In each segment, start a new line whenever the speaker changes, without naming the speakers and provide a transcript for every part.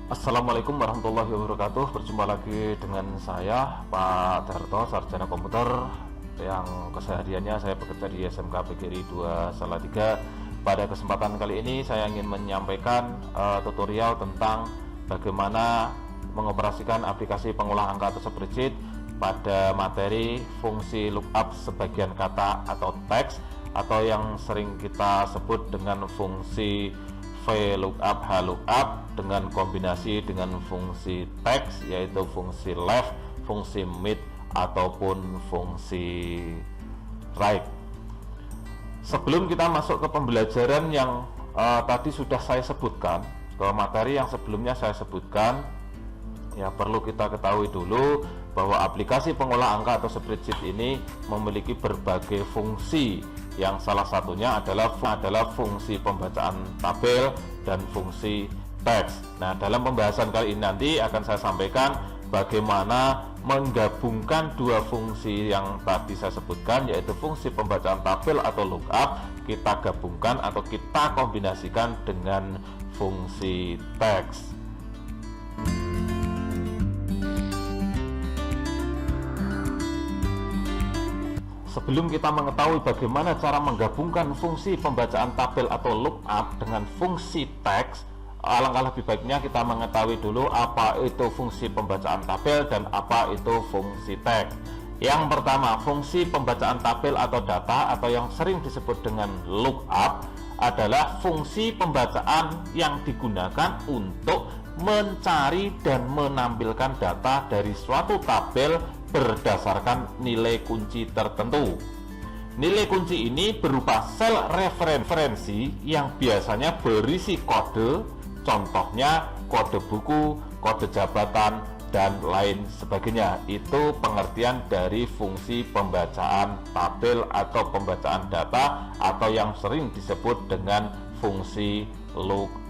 Assalamualaikum warahmatullahi wabarakatuh. Berjumpa lagi dengan saya Pak Darto, Sarjana Komputer, yang kesehariannya saya bekerja di SMK PGRI 2 Salatiga. Pada kesempatan kali ini saya ingin menyampaikan tutorial tentang bagaimana mengoperasikan aplikasi pengolah angka atau spreadsheet pada materi fungsi lookup sebagian kata atau teks, atau yang sering kita sebut dengan fungsi VLOOKUP, HLOOKUP dengan kombinasi dengan fungsi teks, yaitu fungsi left, fungsi mid, ataupun fungsi right. Sebelum kita masuk ke pembelajaran yang tadi sudah saya sebutkan, ke materi yang sebelumnya saya sebutkan, ya perlu kita ketahui dulu bahwa aplikasi pengolah angka atau spreadsheet ini memiliki berbagai fungsi, yang salah satunya adalah fungsi pembacaan tabel dan fungsi teks. Nah, dalam pembahasan kali ini nanti akan saya sampaikan bagaimana menggabungkan dua fungsi yang tadi saya sebutkan, yaitu fungsi pembacaan tabel atau lookup, kita gabungkan atau kita kombinasikan dengan fungsi teks. Sebelum kita mengetahui bagaimana cara menggabungkan fungsi pembacaan tabel atau lookup dengan fungsi teks, alangkah lebih baiknya kita mengetahui dulu apa itu fungsi pembacaan tabel dan apa itu fungsi teks. Yang pertama, fungsi pembacaan tabel atau data, atau yang sering disebut dengan lookup, adalah fungsi pembacaan yang digunakan untuk mencari dan menampilkan data dari suatu tabel berdasarkan nilai kunci tertentu. Nilai kunci ini berupa sel referensi yang biasanya berisi kode, contohnya kode buku, kode jabatan, dan lain sebagainya. Itu pengertian dari fungsi pembacaan tabel atau pembacaan data, atau yang sering disebut dengan fungsi lookup.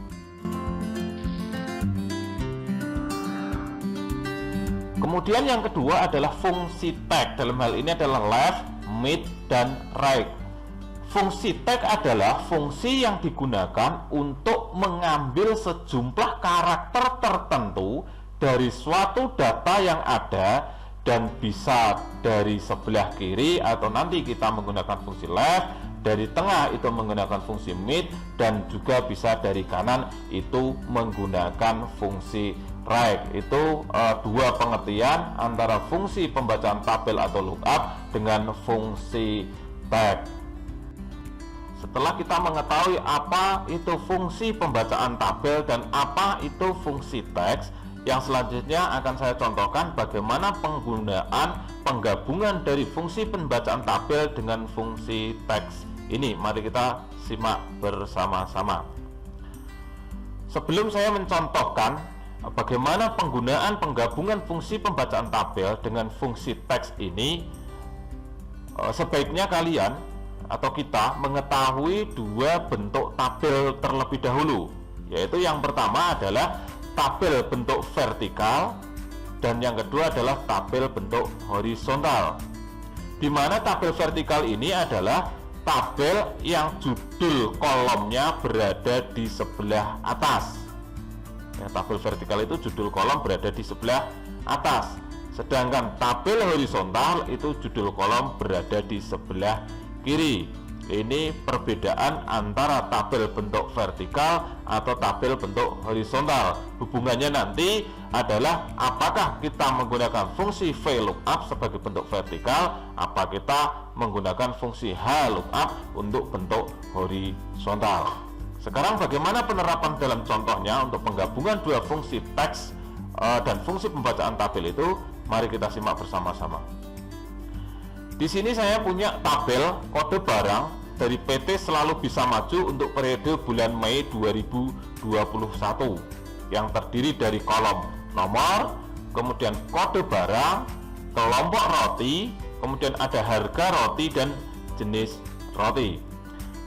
Kemudian yang kedua adalah fungsi teks. Dalam hal ini adalah left, mid, dan right. Fungsi teks adalah fungsi yang digunakan untuk mengambil sejumlah karakter tertentu dari suatu data yang ada, dan bisa dari sebelah kiri atau nanti kita menggunakan fungsi left, dari tengah itu menggunakan fungsi mid, dan juga bisa dari kanan itu menggunakan fungsi right. Itu dua pengertian antara fungsi pembacaan tabel atau lookup dengan fungsi teks. Setelah kita mengetahui apa itu fungsi pembacaan tabel dan apa itu fungsi teks, yang selanjutnya akan saya contohkan bagaimana penggunaan penggabungan dari fungsi pembacaan tabel dengan fungsi teks ini. Mari kita simak bersama-sama. Sebelum saya mencontohkan bagaimana penggunaan penggabungan fungsi pembacaan tabel dengan fungsi teks ini, sebaiknya kalian atau kita mengetahui dua bentuk tabel terlebih dahulu, yaitu yang pertama adalah tabel bentuk vertikal dan yang kedua adalah tabel bentuk horizontal. Di mana tabel vertikal ini adalah tabel yang judul kolomnya berada di sebelah atas. Ya, tabel vertikal itu judul kolom berada di sebelah atas. Sedangkan tabel horizontal itu judul kolom berada di sebelah kiri. Ini perbedaan antara tabel bentuk vertikal atau tabel bentuk horizontal. Hubungannya nanti adalah apakah kita menggunakan fungsi VLOOKUP sebagai bentuk vertikal, apa kita menggunakan fungsi HLOOKUP untuk bentuk horizontal. Sekarang bagaimana penerapan dalam contohnya untuk penggabungan dua fungsi teks dan fungsi pembacaan tabel itu? Mari kita simak bersama-sama. Di sini saya punya tabel kode barang dari PT Selalu Bisa Maju untuk periode bulan Mei 2021 yang terdiri dari kolom nomor, kemudian kode barang, kelompok roti, kemudian ada harga roti dan jenis roti.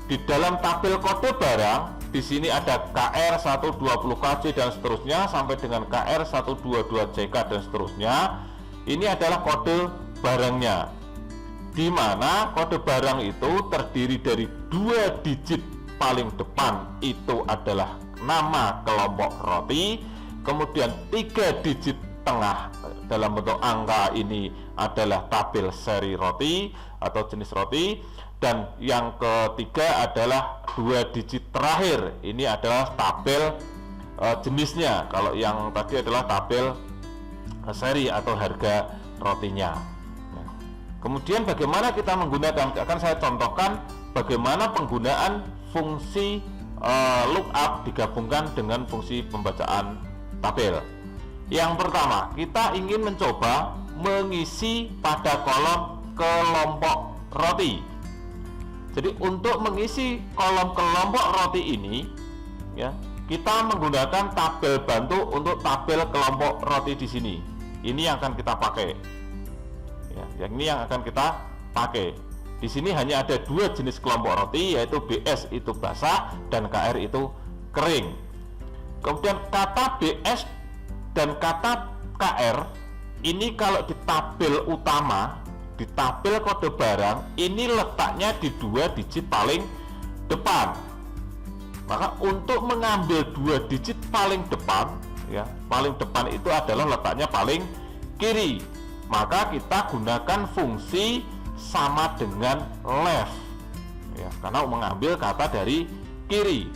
Di dalam tabel kode barang, di sini ada KR120KJ dan seterusnya sampai dengan KR122JK dan seterusnya. Ini adalah kode barangnya, di mana kode barang itu terdiri dari dua digit paling depan itu adalah nama kelompok roti, kemudian 3 digit tengah dalam bentuk angka ini adalah tabel seri roti atau jenis roti, dan yang ketiga adalah 2 digit terakhir ini adalah tabel jenisnya. Kalau yang tadi adalah tabel seri atau harga rotinya. Nah, kemudian bagaimana kita menggunakan, akan saya contohkan bagaimana penggunaan fungsi lookup digabungkan dengan fungsi pembacaan tabel. Yang pertama, kita ingin mencoba mengisi pada kolom kelompok roti. Jadi untuk mengisi kolom kelompok roti ini, ya, kita menggunakan tabel bantu untuk tabel kelompok roti di sini. Ini yang akan kita pakai. Ya, yang ini yang akan kita pakai. Di sini hanya ada 2 jenis kelompok roti, yaitu BS itu basah dan KR itu kering. Kemudian kata BS dan kata KR ini kalau di tabel utama, di tabel kode barang, ini letaknya di 2 digit paling depan. Maka untuk mengambil 2 digit paling depan, ya, paling depan itu adalah letaknya paling kiri. Maka kita gunakan fungsi sama dengan left, ya, karena mengambil kata dari kiri.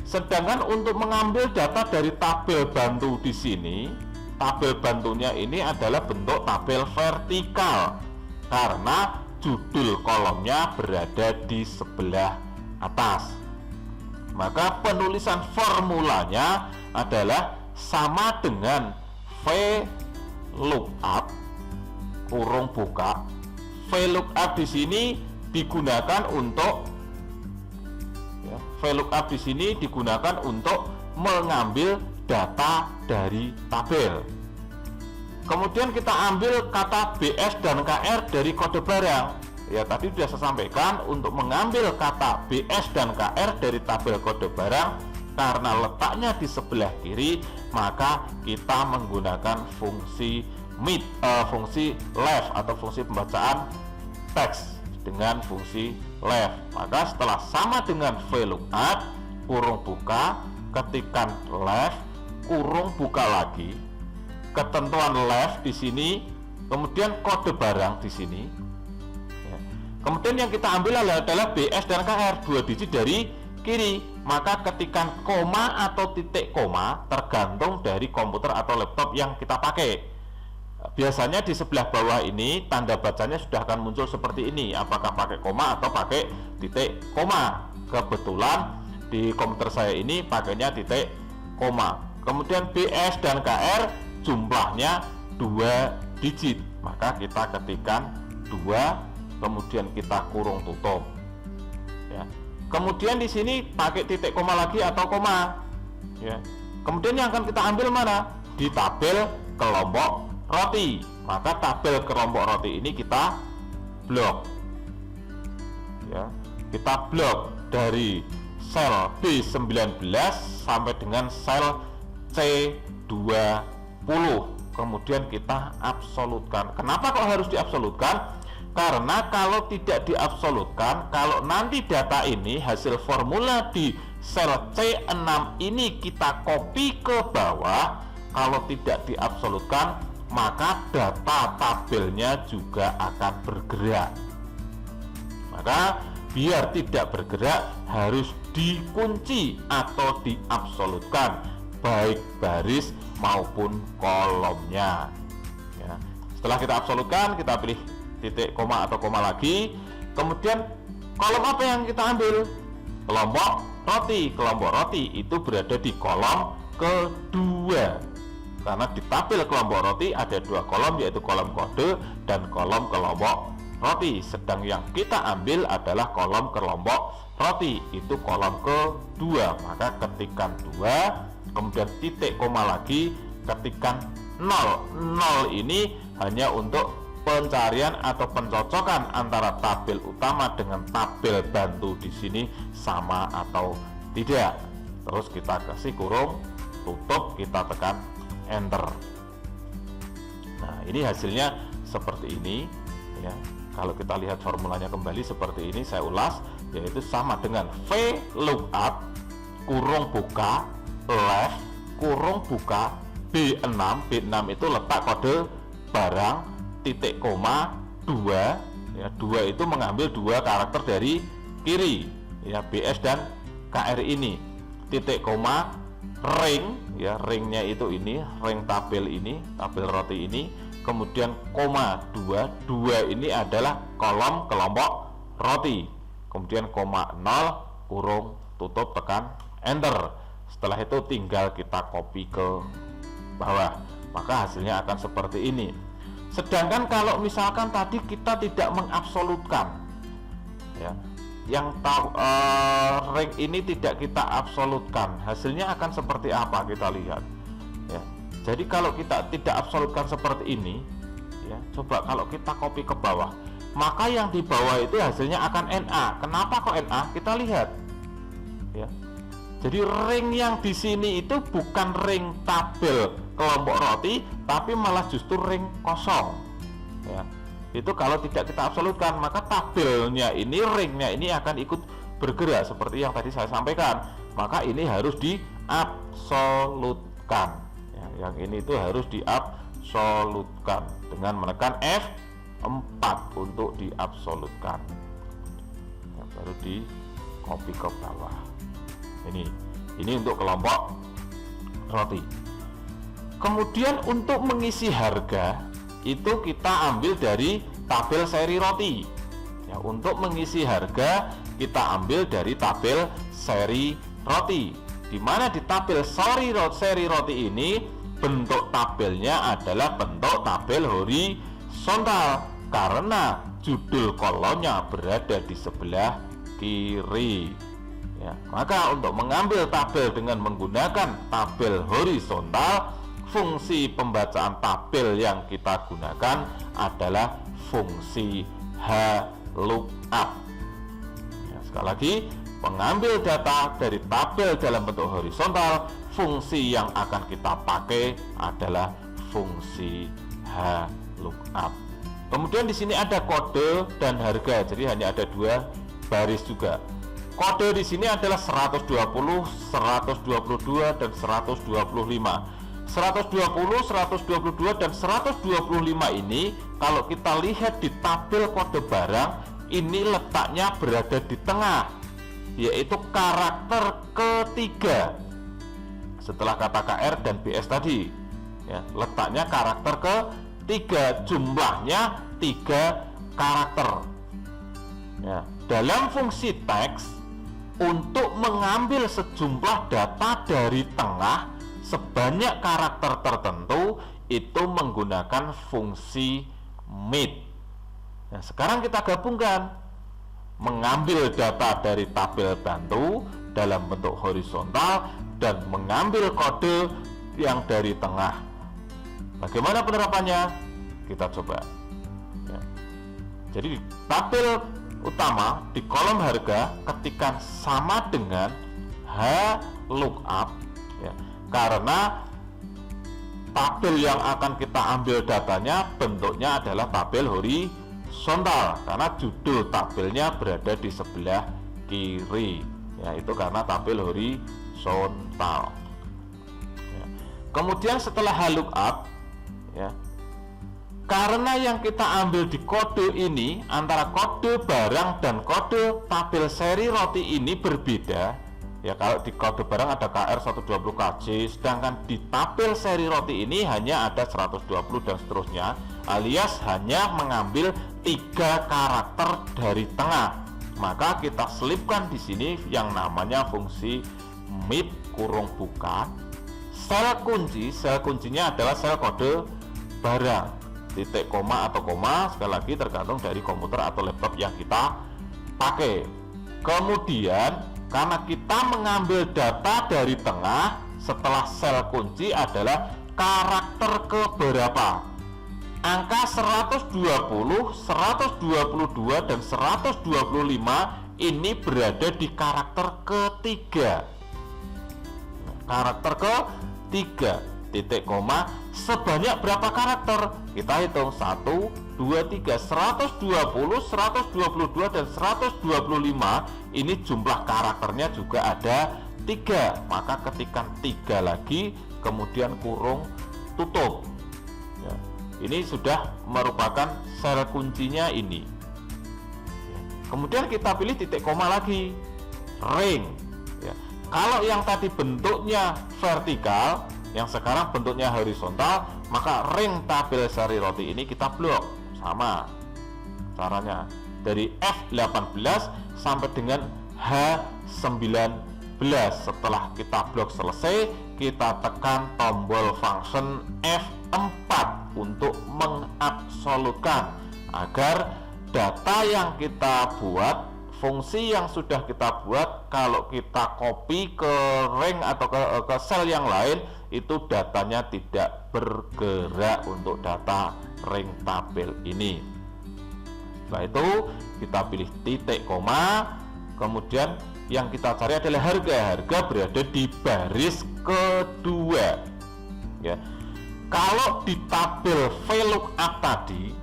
Sedangkan untuk mengambil data dari tabel bantu di sini, tabel bantunya ini adalah bentuk tabel vertikal karena judul kolomnya berada di sebelah atas. Maka penulisan formulanya adalah sama dengan VLOOKUP kurung buka. VLOOKUP di sini digunakan untuk VLOOKUP di sini digunakan untuk mengambil data dari tabel. Kemudian kita ambil kata BS dan KR dari kode barang. Ya, tadi sudah saya sampaikan untuk mengambil kata BS dan KR dari tabel kode barang, karena letaknya di sebelah kiri, maka kita menggunakan fungsi fungsi left atau fungsi pembacaan teks dengan fungsi left. Maka setelah sama dengan VLOOKUP kurung buka, ketikan left kurung buka lagi, ketentuan left di sini, kemudian kode barang di sini. Ya. Kemudian yang kita ambil adalah BS dan KR 2 digit dari kiri. Maka ketikan koma atau titik koma tergantung dari komputer atau laptop yang kita pakai. Biasanya di sebelah bawah ini tanda bacanya sudah akan muncul seperti ini, apakah pakai koma atau pakai titik koma. Kebetulan di komputer saya ini pakainya titik koma. Kemudian BS dan KR jumlahnya 2 digit, maka kita ketikkan 2, kemudian kita kurung tutup. Ya. Kemudian di sini pakai titik koma lagi atau koma. Ya. Kemudian yang akan kita ambil mana? Di tabel kelompok roti. Maka tabel kelompok roti ini kita blok. Ya, kita blok dari sel B19 sampai dengan sel C20. Kemudian kita absolutkan. Kenapa kok harus diabsolutkan? Karena kalau tidak diabsolutkan, kalau nanti data ini hasil formula di sel C6 ini kita copy ke bawah, kalau tidak diabsolutkan, maka data tabelnya juga akan bergerak. Maka biar tidak bergerak harus dikunci atau diabsolutkan, baik baris maupun kolomnya. Ya. Setelah kita absolutkan, kita pilih titik koma atau koma lagi. Kemudian kolom apa yang kita ambil? Kelompok roti. Kelompok roti itu berada di kolom kedua. Karena di tabel kelompok roti ada 2 kolom, yaitu kolom kode dan kolom kelompok roti. Sedang yang kita ambil adalah kolom kelompok roti, itu kolom kedua. Maka ketikkan 2, kemudian titik koma lagi, ketikkan 0. 0 ini hanya untuk pencarian atau pencocokan antara tabel utama dengan tabel bantu di sini sama atau tidak. Terus kita kasih kurung tutup, kita tekan enter. Nah, ini hasilnya seperti ini ya. Kalau kita lihat formulanya kembali seperti ini, saya ulas, yaitu sama dengan VLOOKUP kurung buka left kurung buka B6. B6 itu letak kode barang, titik koma 2 ya, 2 itu mengambil 2 karakter dari kiri ya, BS dan KR ini, titik koma ring ya, ringnya itu ini, ring tabel ini, tabel roti ini, kemudian koma 2 ini adalah kolom kelompok roti, kemudian koma 0 kurung tutup, tekan enter. Setelah itu tinggal kita copy ke bawah, maka hasilnya akan seperti ini. Sedangkan kalau misalkan tadi kita tidak mengabsolutkan ya, yang ring ini tidak kita absolutkan, hasilnya akan seperti apa kita lihat ya. Jadi kalau kita tidak absolutkan seperti ini ya, coba kalau kita copy ke bawah, maka yang di bawah itu hasilnya akan NA. Kenapa kok NA? Kita lihat ya. Jadi ring yang di sini itu bukan ring tabel kelompok roti, tapi malah justru ring kosong ya. Itu kalau tidak kita absolutkan, maka tabelnya ini, ringnya ini akan ikut bergerak seperti yang tadi saya sampaikan. Maka ini harus diabsolutkan ya. Yang ini itu harus diabsolutkan dengan menekan F4 untuk diabsolutkan ya, baru di copy ke bawah. Ini untuk kelompok roti. Kemudian untuk mengisi harga itu kita ambil dari tabel seri roti ya. Untuk mengisi harga kita ambil dari tabel seri roti, dimana di tabel seri roti ini bentuk tabelnya adalah bentuk tabel horizontal karena judul kolomnya berada di sebelah kiri ya. Maka untuk mengambil tabel dengan menggunakan tabel horizontal, fungsi pembacaan tabel yang kita gunakan adalah fungsi HLOOKUP ya. Sekali lagi, mengambil data dari tabel dalam bentuk horizontal, fungsi yang akan kita pakai adalah fungsi HLOOKUP. Kemudian di sini ada kode dan harga, jadi hanya ada 2 baris juga. Kode di sini adalah 120, 122 dan 125. 120, 122 dan 125 ini kalau kita lihat di tabel kode barang, ini letaknya berada di tengah, yaitu karakter ketiga setelah kata KR dan BS tadi ya, letaknya karakter ketiga, jumlahnya 3 karakter ya. Dalam fungsi teks, untuk mengambil sejumlah data dari tengah sebanyak karakter tertentu itu menggunakan fungsi MIT. Nah, sekarang kita gabungkan, mengambil data dari tabel bantu dalam bentuk horizontal dan mengambil kode yang dari tengah. Bagaimana penerapannya? Kita coba ya. Jadi tabel utama di kolom harga ketikkan sama dengan HLOOKUP ya, karena tabel yang akan kita ambil datanya bentuknya adalah tabel horizontal karena judul tabelnya berada di sebelah kiri ya, itu karena tabel horizontal ya. Kemudian setelah HLOOKUP ya, karena yang kita ambil di kode ini antara kode barang dan kode tabel seri roti ini berbeda ya. Kalau di kode barang ada KR 120 KJ, sedangkan di tabel seri roti ini hanya ada 120 dan seterusnya, alias hanya mengambil 3 karakter dari tengah. Maka kita selipkan di sini yang namanya fungsi MIT kurung buka sel kunci. Sel kuncinya adalah sel kode barang, titik koma atau koma, sekali lagi tergantung dari komputer atau laptop yang kita pakai. Kemudian karena kita mengambil data dari tengah, setelah sel kunci adalah karakter keberapa. Angka 120, 122 dan 125 ini berada di karakter ketiga. Karakter ketiga, titik koma, sebanyak berapa karakter? Kita hitung 1, 2, 3, 120, 122 dan 125. Ini jumlah karakternya juga ada 3, maka ketikkan 3 lagi, kemudian kurung tutup. Ya, ini sudah merupakan sel kuncinya ini. Ya, kemudian kita pilih titik koma lagi, ring. Ya, kalau yang tadi bentuknya vertikal, yang sekarang bentuknya horizontal, maka ring tabel seri roti ini kita blok. Sama caranya, dari F18 sampai dengan H19. Setelah kita blok selesai, kita tekan tombol function F4 untuk mengabsolutkan agar data yang kita buat, fungsi yang sudah kita buat, kalau kita copy ke ring atau ke sel yang lain, itu datanya tidak bergerak untuk data ring tabel ini. Setelah itu kita pilih titik koma, kemudian yang kita cari adalah harga berada di baris kedua. Ya, kalau di tabel VLOOKUP tadi,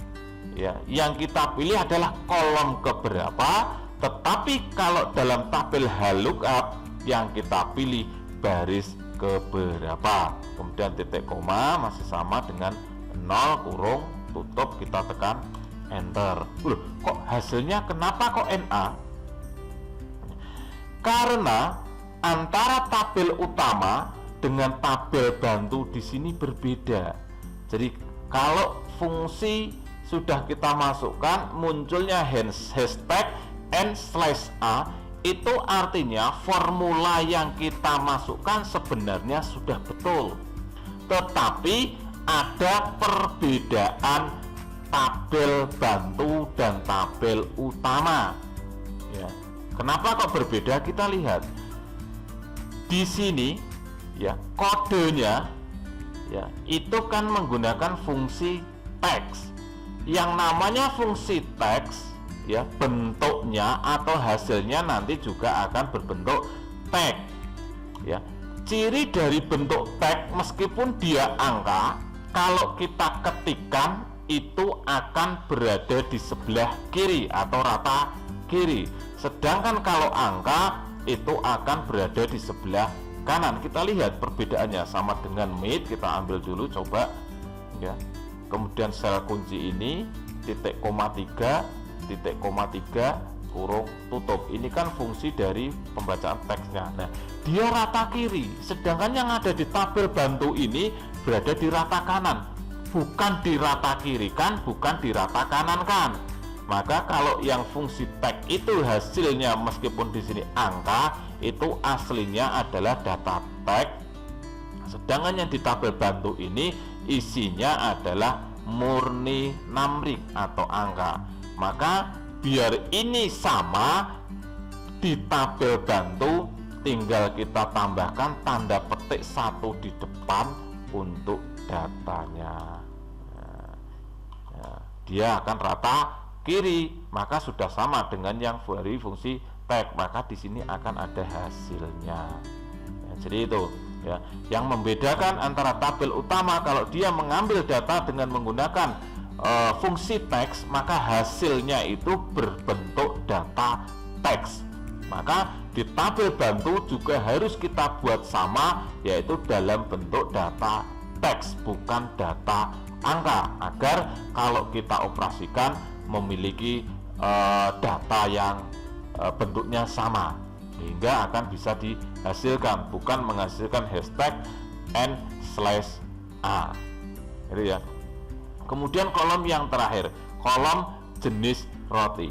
ya, yang kita pilih adalah kolom keberapa, tetapi kalau dalam tabel HLOOKUP yang kita pilih baris keberapa. Kemudian titik koma masih sama dengan 0 kurung tutup, kita tekan enter. Loh, kok hasilnya kenapa kok NA? Karena antara tabel utama dengan tabel bantu di sini berbeda. Jadi kalau fungsi sudah kita masukkan, munculnya hashtag n/a, itu artinya formula yang kita masukkan sebenarnya sudah betul, tetapi ada perbedaan tabel bantu dan tabel utama. Ya, kenapa kok berbeda? Kita lihat di sini, ya, kodenya, ya, itu kan menggunakan fungsi teks. Yang namanya fungsi teks, ya, bentuknya atau hasilnya nanti juga akan berbentuk tag. Ya, ciri dari bentuk tag, meskipun dia angka, kalau kita ketikkan itu akan berada di sebelah kiri atau rata kiri. Sedangkan kalau angka itu akan berada di sebelah kanan. Kita lihat perbedaannya sama dengan mid. Kita ambil dulu coba, ya. Kemudian sel kunci ini titik koma 3 kurung tutup. Ini kan fungsi dari pembacaan teksnya. Nah, dia rata kiri, sedangkan yang ada di tabel bantu ini berada di rata kanan, bukan di rata kiri kan, bukan di rata kanan kan. Maka kalau yang fungsi tag itu hasilnya meskipun di sini angka, itu aslinya adalah data tag. Sedangkan yang di tabel bantu ini isinya adalah murni numeric atau angka. Maka biar ini sama, di tabel bantu tinggal kita tambahkan tanda petik 1 di depan untuk datanya. Dia akan rata kiri, maka sudah sama dengan yang dari fungsi tag, maka di sini akan ada hasilnya. Ya, jadi itu, ya, yang membedakan antara tabel utama, kalau dia mengambil data dengan menggunakan fungsi teks, maka hasilnya itu berbentuk data teks. Maka di tabel bantu juga harus kita buat sama, yaitu dalam bentuk data teks, bukan data angka, agar kalau kita operasikan memiliki data yang bentuknya sama, sehingga akan bisa dihasilkan, bukan menghasilkan hashtag n/a. Jadi ya. Kemudian kolom yang terakhir, kolom jenis roti.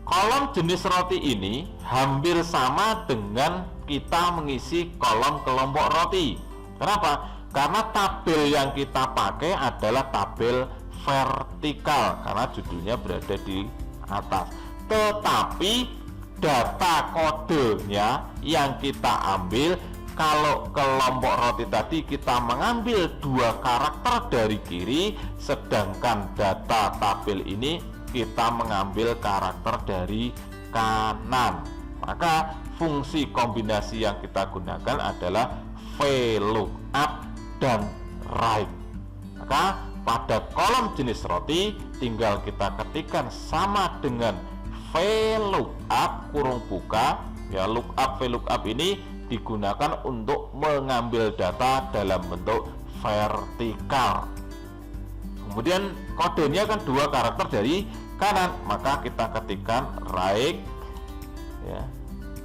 Kolom jenis roti ini hampir sama dengan kita mengisi kolom kelompok roti. Kenapa? Karena tabel yang kita pakai adalah tabel vertikal, karena judulnya berada di atas. Tetapi data kodenya yang kita ambil, kalau kelompok roti tadi kita mengambil 2 karakter dari kiri, sedangkan data tabel ini kita mengambil karakter dari kanan. Maka fungsi kombinasi yang kita gunakan adalah VLOOKUP dan write. Maka pada kolom jenis roti tinggal kita ketikkan sama dengan VLOOKUP kurung buka, ya, lookup VLOOKUP ini digunakan untuk mengambil data dalam bentuk vertikal. Kemudian kodenya kan 2 karakter dari kanan, maka kita ketikkan right, ya,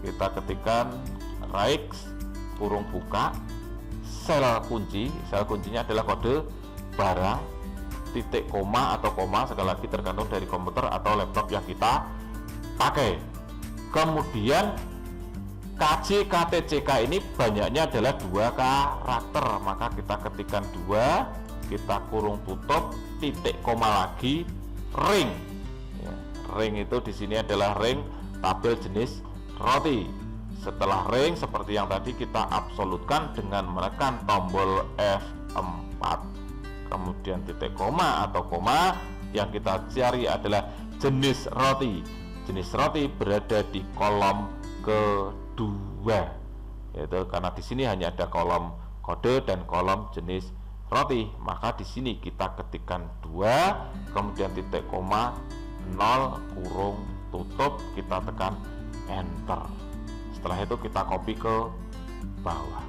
kita ketikkan right kurung buka sel kuncinya adalah kode barang, titik koma atau koma, sekali lagi tergantung dari komputer atau laptop yang kita pakai. Kemudian KJ KTCK ini banyaknya adalah 2 karakter, maka kita ketikkan 2, kita kurung tutup, titik koma lagi, ring. Ya, ring itu di sini adalah ring tabel jenis roti. Setelah ring seperti yang tadi kita absolutkan dengan menekan tombol F4. Kemudian titik koma atau koma, yang kita cari adalah jenis roti. Jenis roti berada di kolom kedua, yaitu karena di sini hanya ada kolom kode dan kolom jenis roti, maka di sini kita ketikkan 2, kemudian titik koma 0 kurung tutup, kita tekan enter. Setelah itu kita copy ke bawah.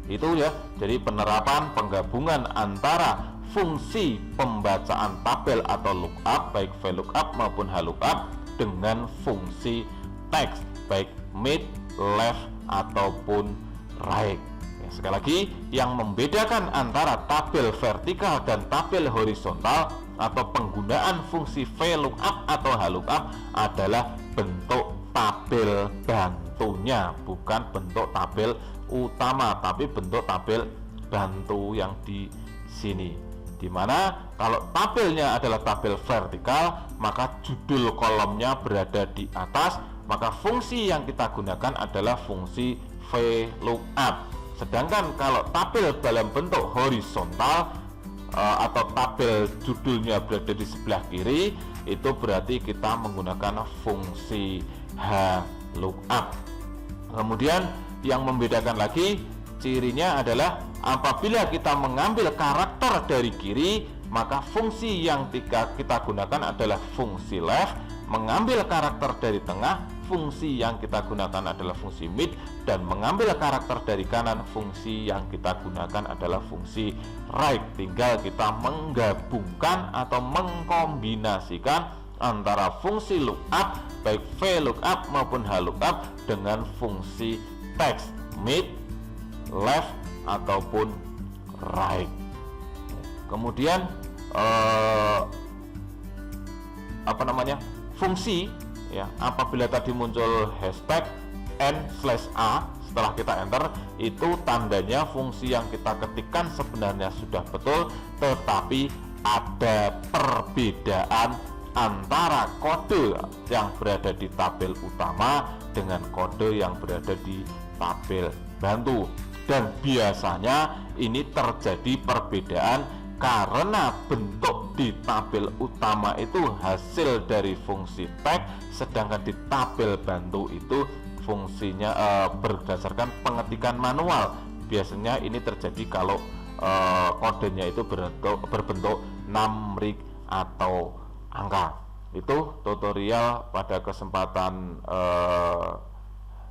Itu ya, jadi penerapan penggabungan antara fungsi pembacaan tabel atau lookup, baik VLOOKUP maupun HLOOKUP, dengan fungsi teks, baik mid, left ataupun right. Ya, sekali lagi, yang membedakan antara tabel vertikal dan tabel horizontal atau penggunaan fungsi VLOOKUP atau HLOOKUP adalah bentuk tabel bantunya, bukan bentuk tabel utama, tapi bentuk tabel bantu yang di sini. Dimana kalau tabelnya adalah tabel vertikal, maka judul kolomnya berada di atas, maka fungsi yang kita gunakan adalah fungsi VLOOKUP. Sedangkan kalau tabel dalam bentuk horizontal atau tabel judulnya berada di sebelah kiri, itu berarti kita menggunakan fungsi HLOOKUP. Kemudian yang membedakan lagi, cirinya adalah apabila kita mengambil karakter dari kiri, maka fungsi yang kita gunakan adalah fungsi left. Mengambil karakter dari tengah, fungsi yang kita gunakan adalah fungsi mid. Dan mengambil karakter dari kanan, fungsi yang kita gunakan adalah fungsi right. Tinggal kita menggabungkan atau mengkombinasikan antara fungsi lookup, baik VLOOKUP maupun HLOOKUP, dengan fungsi teks mid, left ataupun right. Kemudian fungsi ya, apabila tadi muncul hashtag n/a setelah kita enter, itu tandanya fungsi yang kita ketikkan sebenarnya sudah betul, tetapi ada perbedaan antara kode yang berada di tabel utama dengan kode yang berada di tabel bantu. Dan biasanya ini terjadi perbedaan karena bentuk di tabel utama itu hasil dari fungsi tag, sedangkan di tabel bantu itu fungsinya berdasarkan pengetikan manual. Biasanya ini terjadi kalau kodenya itu berbentuk numerik atau angka. Itu tutorial pada kesempatan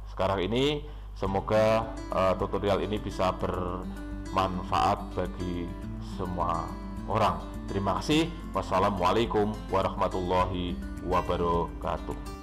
sekarang ini. Semoga tutorial ini bisa bermanfaat bagi semua orang. Terima kasih. Wassalamualaikum warahmatullahi wabarakatuh.